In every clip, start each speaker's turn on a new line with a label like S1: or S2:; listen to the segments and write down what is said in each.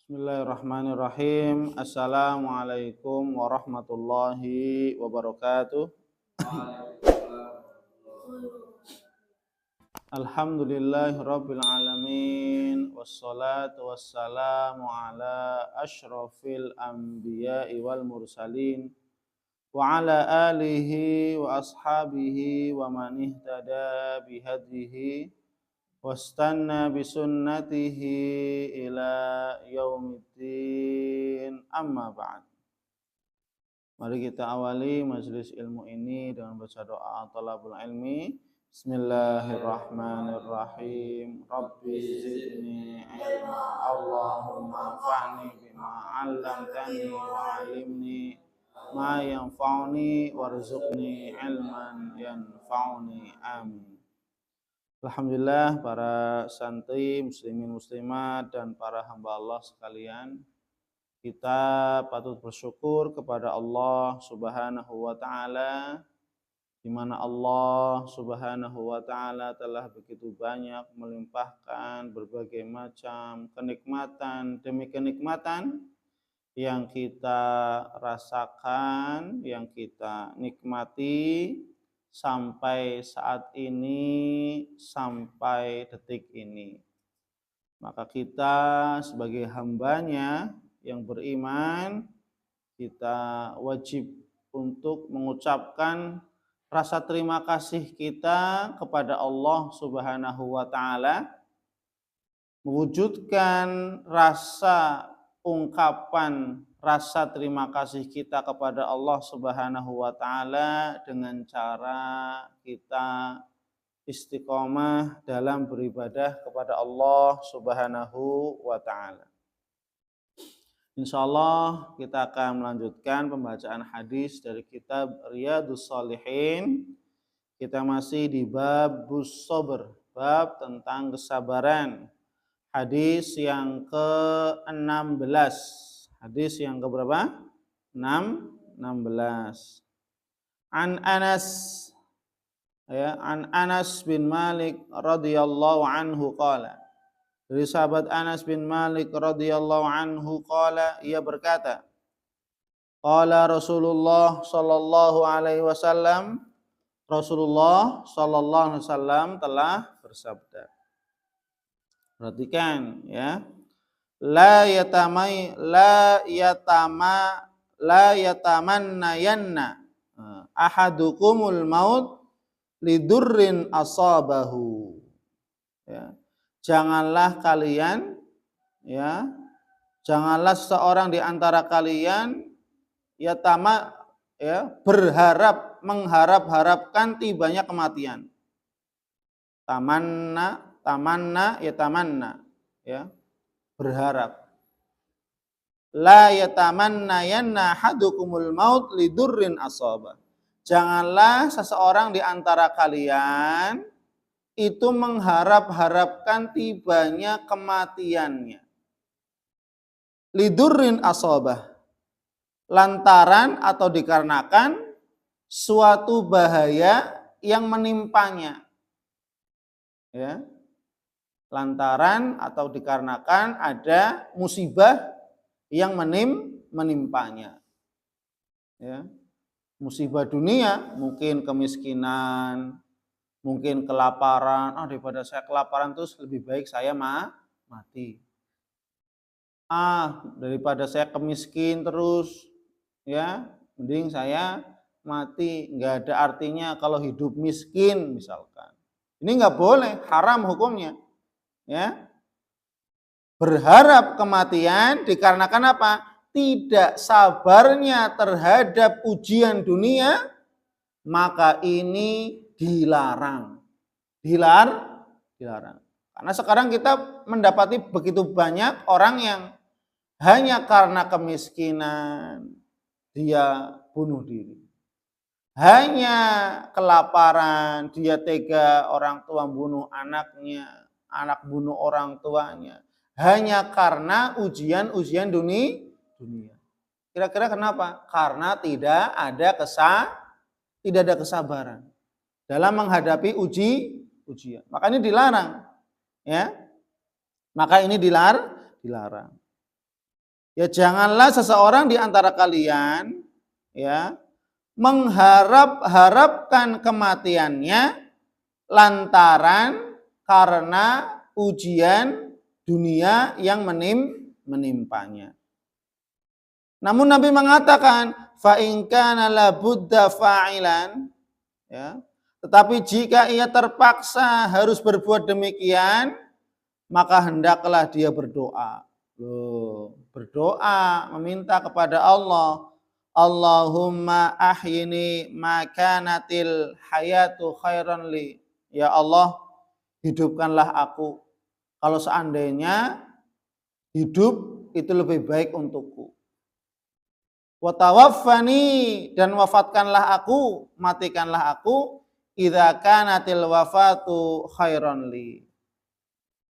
S1: Bismillahirrahmanirrahim. Assalamualaikum warahmatullahi wabarakatuh. Alhamdulillahirabbil alamin wassalatu wassalamu ala asyrafil anbiya'i wal mursalin wa ala alihi wa ashabihi wa man ihtada bihadihi wastanna bisunnatihi ila yaumiddin, amma ba'd. Mari kita awali majelis ilmu ini dengan baca doa talabul ilmi. Bismillahirrahmanirrahim. Rabbi zidni ilma, Allahumma anfa'ni bima 'allamtani wa 'allimni ma yanfa'uni warzuqni ilman yanfa'uni. Amin. Alhamdulillah, para santri, muslimin muslimat, dan para hamba Allah sekalian, kita patut bersyukur kepada Allah Subhanahu wa Ta'ala, di mana Allah Subhanahu wa Ta'ala telah begitu banyak melimpahkan berbagai macam kenikmatan demi kenikmatan yang kita rasakan, yang kita nikmati sampai saat ini, sampai detik ini. Maka kita sebagai hambanya yang beriman, kita wajib untuk mengucapkan rasa terima kasih kita kepada Allah Subhanahu wa Ta'ala, mewujudkan rasa ungkapan rasa terima kasih kita kepada Allah Subhanahu wa Ta'ala dengan cara kita istiqomah dalam beribadah kepada Allah Subhanahu wa Ta'ala. Insyaallah kita akan melanjutkan pembacaan hadis dari kitab Riyadhus Shalihin. Kita masih di bab sabr, bab tentang kesabaran. Hadis yang ke-16. Hadis yang keberapa? 16. An Anas bin Malik radhiyallahu anhu qala. Dari sahabat Anas bin Malik radhiyallahu anhu qala, ia berkata, qala Rasulullah sallallahu alaihi wasallam, Rasulullah sallallahu alaihi wasallam telah bersabda. Perhatikan ya. La yatamannayanna ahadukumul maut lidurrin asabahu. Ya. Janganlah seorang di antara kalian mengharap-harapkan tibanya kematian. Tamanna ya. Berharap. La yatamannayanna ahadukumul maut lidurrin asaba. Janganlah seseorang di antara kalian itu mengharap-harapkan tibanya kematiannya. Lidurrin asabah. Lantaran atau dikarenakan suatu bahaya yang menimpanya. Ya. Lantaran atau dikarenakan ada musibah yang menimpanya. Ya. Musibah dunia, mungkin kemiskinan, mungkin kelaparan. Daripada saya kelaparan terus lebih baik saya mati. Daripada saya kemiskin terus, ya, mending saya mati. Nggak ada artinya kalau hidup miskin misalkan. Ini nggak boleh, haram hukumnya. Ya, berharap kematian dikarenakan apa? Tidak sabarnya terhadap ujian dunia, maka ini dilarang. Dilarang. Karena sekarang kita mendapati begitu banyak orang yang hanya karena kemiskinan dia bunuh diri. Hanya kelaparan dia tega orang tua bunuh anaknya. Anak bunuh orang tuanya hanya karena ujian dunia. Kira-kira kenapa? Karena tidak ada kesabaran dalam menghadapi ujian. Maka ini dilarang, ya. Maka ini dilarang. Ya janganlah seseorang di antara kalian ya mengharapkan kematiannya lantaran karena ujian dunia yang menimpanya. Namun Nabi mengatakan fa in kana la budda fa'ilan ya. Tetapi jika ia terpaksa harus berbuat demikian, maka hendaklah dia berdoa. Berdoa meminta kepada Allah, Allahumma ahyini ma kanatil hayatu khairan li. Ya Allah, hidupkanlah aku kalau seandainya hidup itu lebih baik untukku. Wa tawaffani, dan wafatkanlah aku, matikanlah aku, idza kanatil wafatu khairan li.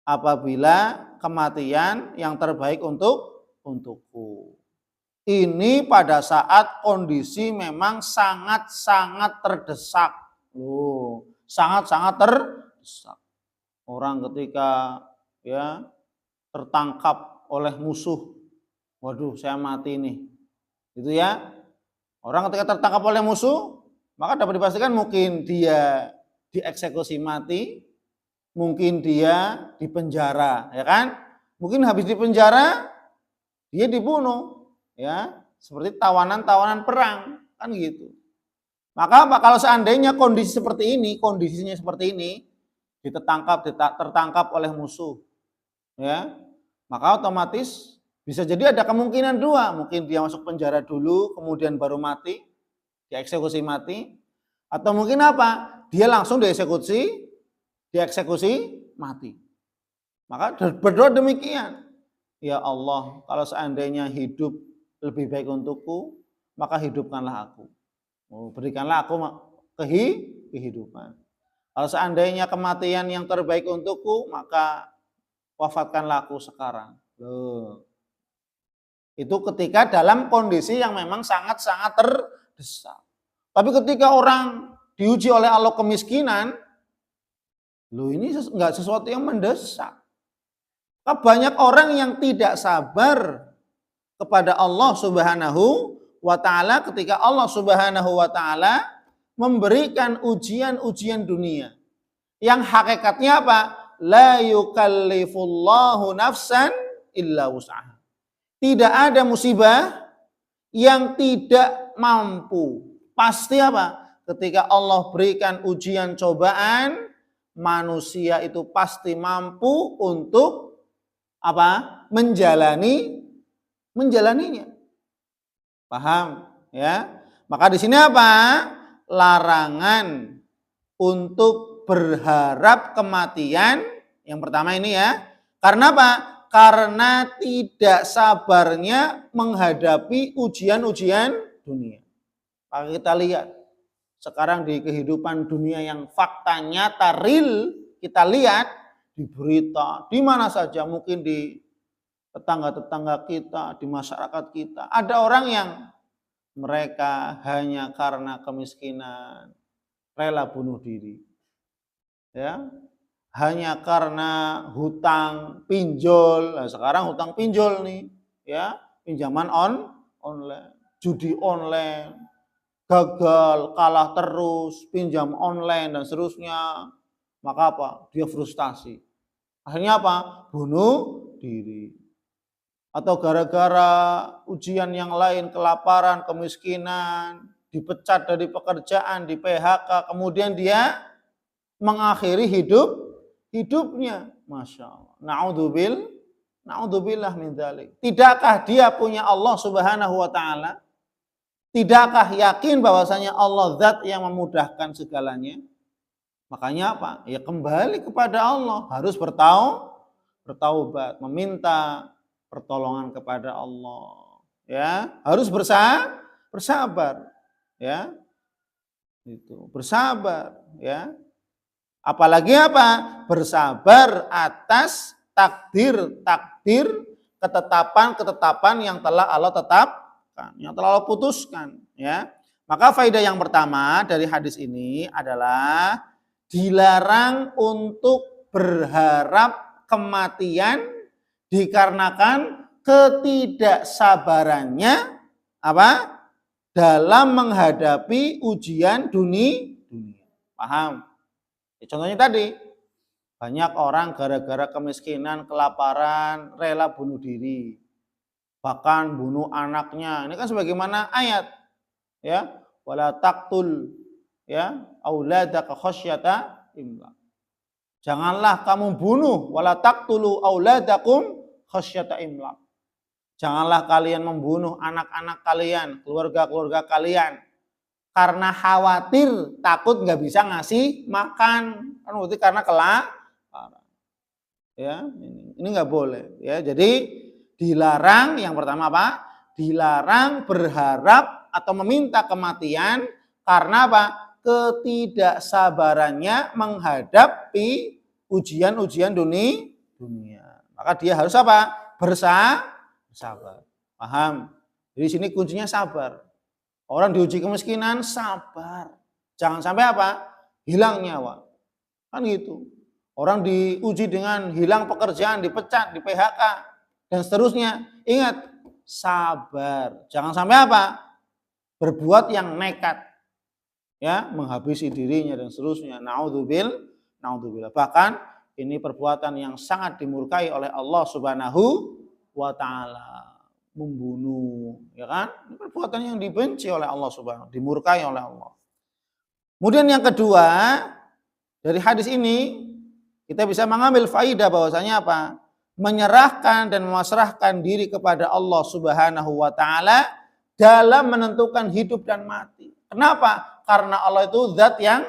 S1: Apabila kematian yang terbaik untukku. Ini pada saat kondisi memang sangat-sangat terdesak. Sangat-sangat terdesak. Orang ketika ya tertangkap oleh musuh, waduh saya mati nih. Itu ya. Orang ketika tertangkap oleh musuh, maka dapat dipastikan mungkin dia dieksekusi mati, mungkin dia dipenjara, ya kan? Mungkin habis dipenjara dia dibunuh, ya, seperti tawanan-tawanan perang, kan gitu. Maka kalau seandainya kondisinya seperti ini, tertangkap oleh musuh, ya, maka otomatis bisa jadi ada kemungkinan dua, mungkin dia masuk penjara dulu, kemudian baru mati, dieksekusi mati, atau mungkin apa? Dia langsung dieksekusi mati. Maka berdoa demikian. Ya Allah, kalau seandainya hidup lebih baik untukku, maka hidupkanlah aku. Berikanlah aku kehidupan. Kalau seandainya kematian yang terbaik untukku, maka wafatkanlah aku sekarang. Itu ketika dalam kondisi yang memang sangat-sangat terdesak. Tapi ketika orang diuji oleh Allah kemiskinan, ini enggak sesuatu yang mendesak. Banyak orang yang tidak sabar kepada Allah Subhanahu wa ta'ala ketika Allah Subhanahu wa ta'ala memberikan ujian-ujian dunia. Yang hakikatnya apa? La yukallifullahu nafsan illa wus'aha. Tidak ada musibah yang tidak mampu. Pasti apa? Ketika Allah berikan ujian cobaan, manusia itu pasti mampu untuk apa? Menjalaninya. Paham? Ya. Maka di sini apa? Larangan untuk berharap kematian. Yang pertama ini ya. Karena apa? Karena tidak sabarnya menghadapi ujian-ujian dunia. Maka kita lihat sekarang di kehidupan dunia yang fakta nyata real, kita lihat di berita, di mana saja, mungkin di tetangga-tetangga kita, di masyarakat kita, ada orang yang mereka hanya karena kemiskinan rela bunuh diri. Ya. Hanya karena hutang pinjol. Nah, sekarang hutang pinjol nih, ya, pinjaman online, judi online, gagal, kalah terus, pinjam online dan seterusnya. Maka apa? Dia frustasi. Akhirnya apa? Bunuh diri. Atau gara-gara ujian yang lain, kelaparan, kemiskinan, dipecat dari pekerjaan, di PHK, kemudian dia mengakhiri hidupnya. Masya Allah. Na'udzubillah min dzalik. Tidakkah dia punya Allah Subhanahu wa ta'ala? Tidakkah yakin bahwasanya Allah zat yang memudahkan segalanya? Makanya apa? Ya kembali kepada Allah, harus bertaubat, meminta pertolongan kepada Allah. Ya, harus bersabar, ya. Itu, bersabar, ya. Apalagi apa? Bersabar atas takdir ketetapan yang telah Allah tetapkan, yang telah Allah putuskan, ya. Maka faedah yang pertama dari hadis ini adalah dilarang untuk berharap kematian dikarenakan ketidaksabarannya apa? Dalam menghadapi ujian dunia. Paham? Contohnya tadi, banyak orang gara-gara kemiskinan, kelaparan, rela bunuh diri. Bahkan bunuh anaknya. Ini kan sebagaimana ayat, ya, wala taqtul ya auladaka khasyata imlaq. Janganlah kamu bunuh, wala taqtulu auladakum khasyata imlaq. Janganlah kalian membunuh anak-anak kalian, keluarga-keluarga kalian karena khawatir takut nggak bisa ngasih makan. Kan berarti karena kelaparan. Ya, ini nggak boleh. Ya, jadi dilarang yang pertama apa? Dilarang berharap atau meminta kematian karena apa? Ketidaksabarannya menghadapi ujian-ujian dunia. Maka dia harus apa? Bersabar. Paham? Jadi sini kuncinya sabar. Orang diuji kemiskinan, sabar. Jangan sampai apa? Hilang nyawa. Kan gitu. Orang diuji dengan hilang pekerjaan, dipecat, di PHK, dan seterusnya. Ingat, sabar. Jangan sampai apa? Berbuat yang nekat. Ya, menghabisi dirinya dan seterusnya. Naudzubillah. Bahkan ini perbuatan yang sangat dimurkai oleh Allah Subhanahu wa taala. Membunuh, ya kan? Ini perbuatan yang dibenci oleh Allah Subhanahu, dimurkai oleh Allah. Kemudian yang kedua, dari hadis ini kita bisa mengambil faidah bahwasanya apa? Menyerahkan dan memasrahkan diri kepada Allah Subhanahu wa taala dalam menentukan hidup dan mati. Kenapa? Karena Allah itu zat yang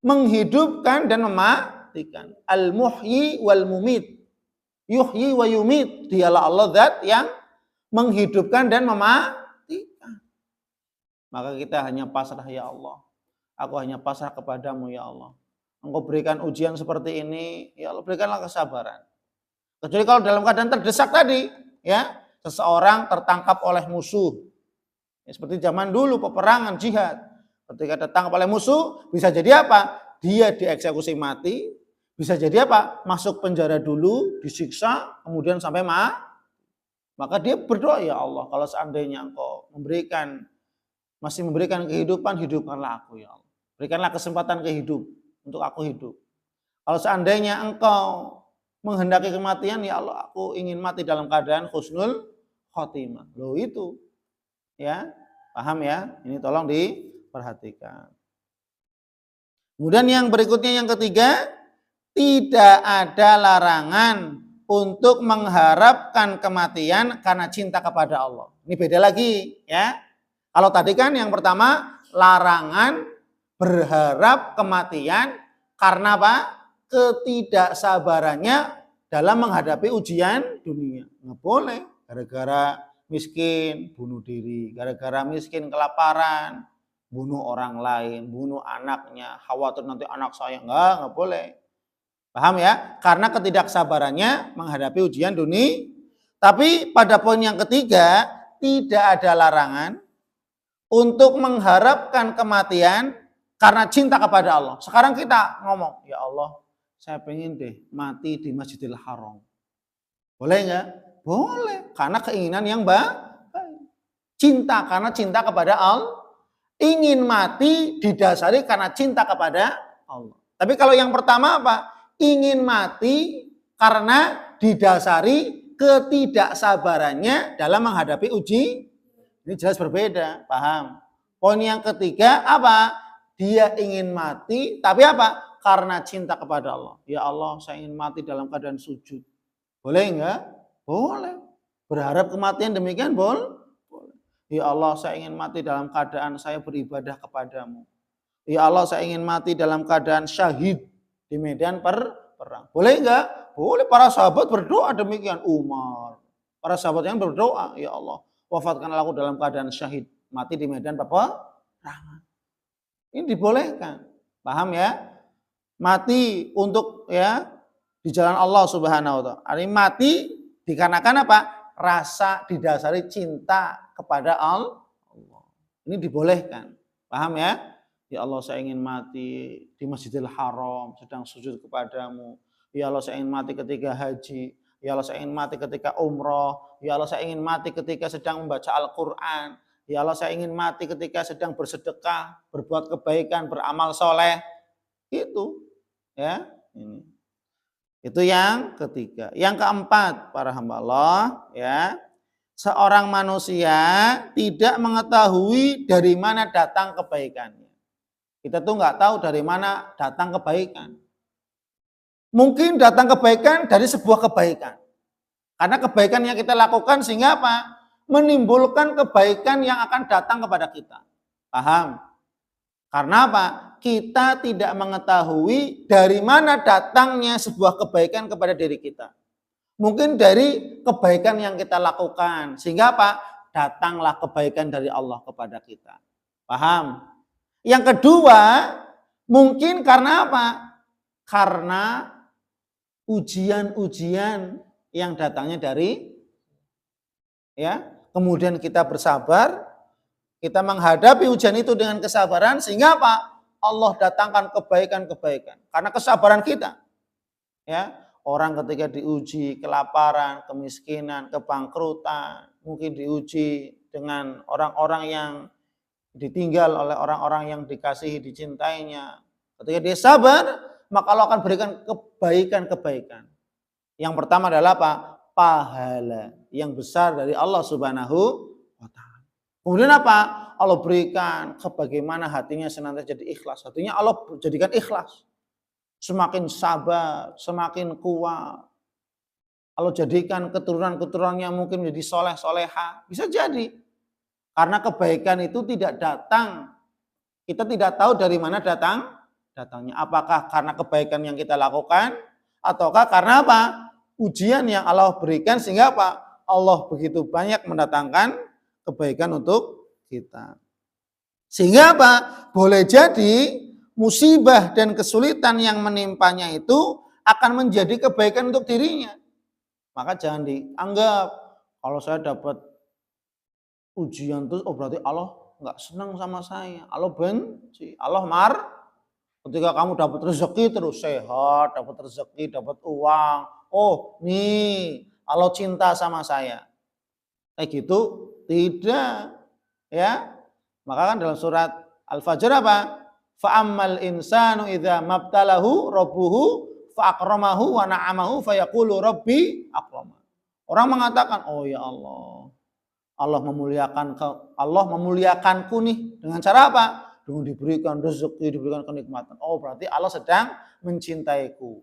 S1: menghidupkan dan mematikan. Al-muhyi wal mumit. Yuhyi wa yumit. Dialah Allah zat yang menghidupkan dan mematikan. Maka kita hanya pasrah, ya Allah. Aku hanya pasrah kepadamu, ya Allah. Engkau berikan ujian seperti ini, ya Allah, berikanlah kesabaran. Kecuali kalau dalam keadaan terdesak tadi, ya, seseorang tertangkap oleh musuh. Ya, seperti zaman dulu peperangan jihad. Ketika tertangkap oleh musuh, bisa jadi apa? Dia dieksekusi mati, bisa jadi apa? Masuk penjara dulu, disiksa, kemudian sampai mati. Maka dia berdoa, ya Allah, kalau seandainya Engkau masih memberikan kehidupan, hidupkanlah aku, ya Allah. Berikanlah kesempatan untuk aku hidup. Kalau seandainya Engkau menghendaki kematian, ya Allah, aku ingin mati dalam keadaan husnul khotimah. Loh itu, ya, paham ya? Ini tolong diperhatikan. Kemudian yang berikutnya, yang ketiga, tidak ada larangan untuk mengharapkan kematian karena cinta kepada Allah. Ini beda lagi, ya. Kalau tadi kan yang pertama larangan berharap kematian karena apa? Ketidaksabarannya dalam menghadapi ujian dunia. Nggak boleh. Gara-gara miskin bunuh diri, gara-gara miskin kelaparan bunuh orang lain, bunuh anaknya, khawatir nanti anak saya. Nggak boleh. Paham ya? Karena ketidaksabarannya menghadapi ujian dunia. Tapi pada poin yang ketiga, tidak ada larangan untuk mengharapkan kematian karena cinta kepada Allah. Sekarang kita ngomong, ya Allah, saya pengen deh mati di Masjidil Haram. Boleh nggak? Boleh. Karena keinginan yang baik. Cinta, karena cinta kepada Allah. Ingin mati didasari karena cinta kepada Allah. Tapi kalau yang pertama apa? Ingin mati karena didasari ketidaksabarannya dalam menghadapi uji. Ini jelas berbeda, paham? Poin yang ketiga apa? Dia ingin mati, tapi apa? Karena cinta kepada Allah. Ya Allah, saya ingin mati dalam keadaan sujud. Boleh enggak? Boleh. Berharap kematian demikian boleh. Ya Allah, saya ingin mati dalam keadaan saya beribadah kepadamu. Ya Allah, saya ingin mati dalam keadaan syahid di medan perang. Boleh enggak? Boleh. Para sahabat berdoa demikian. Umar. Para sahabat yang berdoa, ya Allah, wafatkanlah aku dalam keadaan syahid, mati di medan peperangan. Ini dibolehkan. Paham ya? Mati untuk ya di jalan Allah Subhanahu wa taala. Ini mati dikarenakan apa? Rasa didasari cinta kepada Allah. Ini dibolehkan. Paham ya? Ya Allah, saya ingin mati di Masjidil Haram sedang sujud kepadamu. Ya Allah, saya ingin mati ketika haji. Ya Allah, saya ingin mati ketika umroh. Ya Allah, saya ingin mati ketika sedang membaca Al-Quran. Ya Allah, saya ingin mati ketika sedang bersedekah, berbuat kebaikan, beramal soleh. Itu, ya. Ini. Itu yang ketiga. Yang keempat, para hamba Allah, ya. Seorang manusia tidak mengetahui dari mana datang kebaikannya. Kita tuh nggak tahu dari mana datang kebaikan. Mungkin datang kebaikan dari sebuah kebaikan. Karena kebaikan yang kita lakukan sehingga apa? Menimbulkan kebaikan yang akan datang kepada kita. Paham? Karena apa? Kita tidak mengetahui dari mana datangnya sebuah kebaikan kepada diri kita. Mungkin dari kebaikan yang kita lakukan. Sehingga apa? Datanglah kebaikan dari Allah kepada kita. Paham? Yang kedua, mungkin karena apa? Karena ujian-ujian yang datangnya dari, ya, kemudian kita bersabar, kita menghadapi ujian itu dengan kesabaran, sehingga apa? Allah datangkan kebaikan-kebaikan. Karena kesabaran kita. Ya, orang ketika diuji kelaparan, kemiskinan, kebangkrutan, mungkin diuji dengan orang-orang yang ditinggal oleh orang-orang yang dikasihi, dicintainya. Ketika dia sabar, maka Allah akan berikan kebaikan-kebaikan. Yang pertama adalah apa? Pahala yang besar dari Allah Subhanahu wa Ta'ala. Kemudian apa? Allah berikan sebagaimana hatinya senantiasa jadi ikhlas. Hatinya Allah jadikan ikhlas. Semakin sabar, semakin kuat. Allah jadikan keturunan-keturunannya mungkin menjadi soleh-soleha. Bisa jadi. Karena kebaikan itu tidak datang. Kita tidak tahu dari mana datangnya. Apakah karena kebaikan yang kita lakukan? Ataukah karena apa? Ujian yang Allah berikan sehingga apa? Allah begitu banyak mendatangkan kebaikan untuk kita. Sehingga apa? Boleh jadi musibah dan kesulitan yang menimpanya itu akan menjadi kebaikan untuk dirinya. Maka jangan dianggap kalau saya dapat ujian terus, oh berarti Allah nggak senang sama saya. Allah benci, Allah marah. Ketika kamu dapat rezeki terus sehat, dapat rezeki, dapat uang. Oh nih, Allah cinta sama saya. Kayak gitu, tidak. Ya, maka kan dalam surat Al-Fajr apa? Fa'ammal insanu idza mabtalahu rabbuhu fa'akramahu wa na'amahu fayaqulu rabbi akrama. Orang mengatakan, oh ya Allah, Allah memuliakanku nih dengan cara apa? Dengan diberikan rezeki, diberikan kenikmatan. Oh berarti Allah sedang mencintaiku.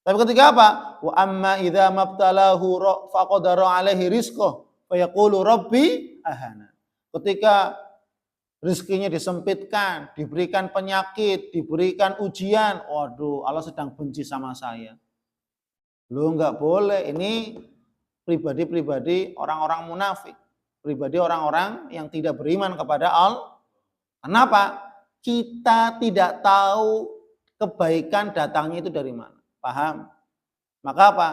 S1: Tapi ketika apa? Wa amma idza mabtalahu faqadara alaihi rizqah fayaqulu rabbi ahana. Ketika rezekinya disempitkan, diberikan penyakit, diberikan ujian, waduh Allah sedang benci sama saya. Lu enggak boleh, ini pribadi-pribadi orang-orang munafik, pribadi orang-orang yang tidak beriman kepada Allah. Kenapa? Kita tidak tahu kebaikan datangnya itu dari mana. Paham? Maka apa?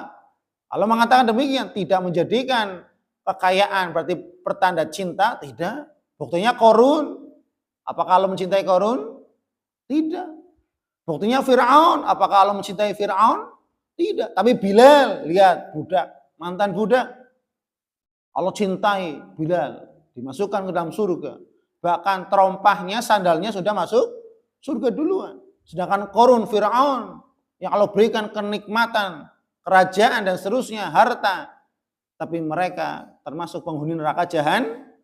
S1: Allah mengatakan demikian, tidak menjadikan kekayaan berarti pertanda cinta, tidak. Buktinya Korun. Apakah Allah mencintai Korun? Tidak. Buktinya Fir'aun. Apakah Allah mencintai Fir'aun? Tidak. Tapi Bilal, lihat budak, mantan budak. Allah cintai Bilal, dimasukkan ke dalam surga. Bahkan terompahnya, sandalnya sudah masuk surga duluan. Sedangkan Korun, Fir'aun, yang Allah berikan kenikmatan, kerajaan dan seterusnya, harta. Tapi mereka termasuk penghuni neraka jahanam,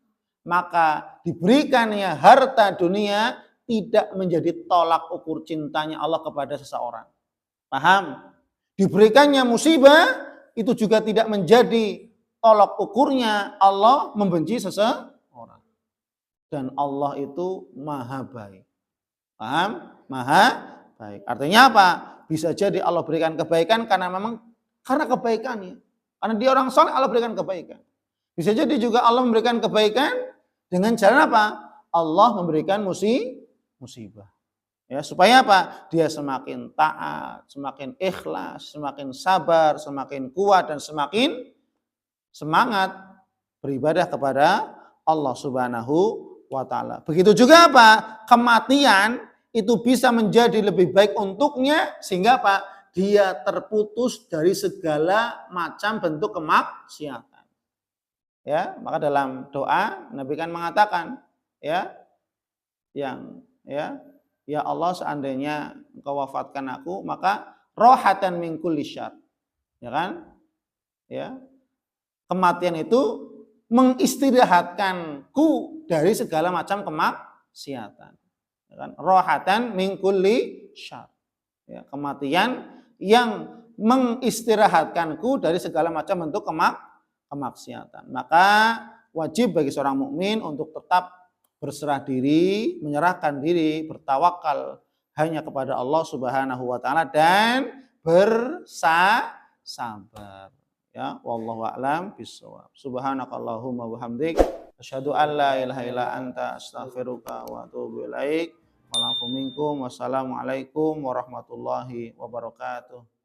S1: maka diberikannya harta dunia tidak menjadi tolak ukur cintanya Allah kepada seseorang. Paham? Diberikannya musibah itu juga tidak menjadi tolak ukurnya Allah membenci seseorang. Dan Allah itu maha baik. Paham? Maha baik. Artinya apa? Bisa jadi Allah berikan kebaikan karena memang karena kebaikannya. Karena dia orang soleh, Allah berikan kebaikan. Bisa jadi juga Allah memberikan kebaikan dengan cara apa? Allah memberikan musibah. Ya, supaya apa? Dia semakin taat, semakin ikhlas, semakin sabar, semakin kuat dan semakin semangat beribadah kepada Allah Subhanahu wa Ta'ala. Begitu juga apa? Kematian itu bisa menjadi lebih baik untuknya sehingga apa? dia terputus dari segala macam bentuk kemaksiatan. Ya, maka dalam doa Nabi kan mengatakan, ya, ya Allah, seandainya Engkau wafatkan aku, maka rohatan min kulli syarr. Ya kan? Ya. Kematian itu mengistirahatkanku dari segala macam kemaksiatan. Ya kan? Rohatan min kulli syarr. Ya, kematian yang mengistirahatkanku dari segala macam bentuk kemaksiatan. Maka wajib bagi seorang mukmin untuk tetap berserah diri, menyerahkan diri, bertawakal hanya kepada Allah Subhanahu wa taala dan bersabar. Ya, wallahu a'lam bishawab. Subhanakallahumma wa bihamdik asyhadu an la ilaha illa anta astaghfiruka wa atubu ilaik. Wassalamualaikum warahmatullahi wabarakatuh.